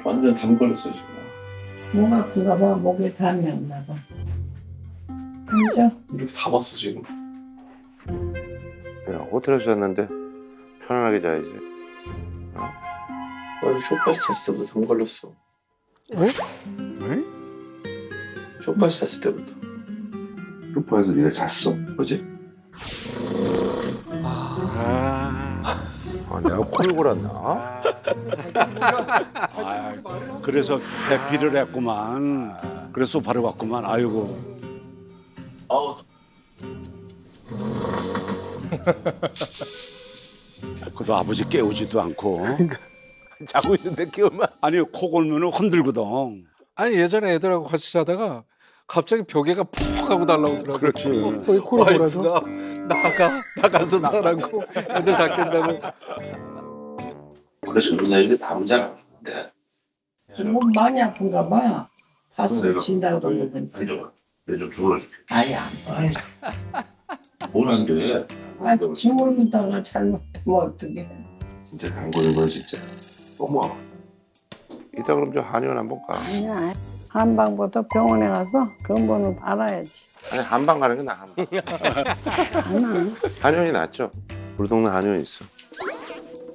완전 담 걸렸어 지금. 목 아픈가 봐. 목에 담이 안 나가. 앉아. 이렇게 담았어 지금. 야, 호텔에서 잤는데 편안하게 자야지. 나도 쇼파시 잤을 때부터 담 걸렸어. 왜? 쇼파시 잤을 때부터. 소파에서 네가 잤어, 그지? 아, 내가 코를 골았나? 아, 그래서 대피를 했구만. 그래서 바로 갔구만. 아이고. 아우. 그래도 아버지 깨우지도 않고. 자고 있는데 깨우면. 아니 코 골면은 흔들거든. 아니 예전에 애들하고 같이 자다가 갑자기 벽에가 푹 하고 날라오더라고. 그렇지. 거의 코로 몰아서 나가서 자라고 애들 다 깬다고. 원래 저런 애들이 담을 잘 안 하는데. 목 많이 아픈가 봐. 가슴 진다고 그러거든. 내좀 주물러줄게. 아니야. 뭘안 돼? 아, 주물르다가 잘못하면 어떡해. 진짜 안 걸리면 진짜. 어머. 이따 그럼 저 한의원 한번 가. 아니야. 한방보다 병원에 가서 근본을 알아야지. 아니 한방 가는 게 나아. 한방. 안 와. 한의원이 낫죠. 우리 동네 한의원 있어.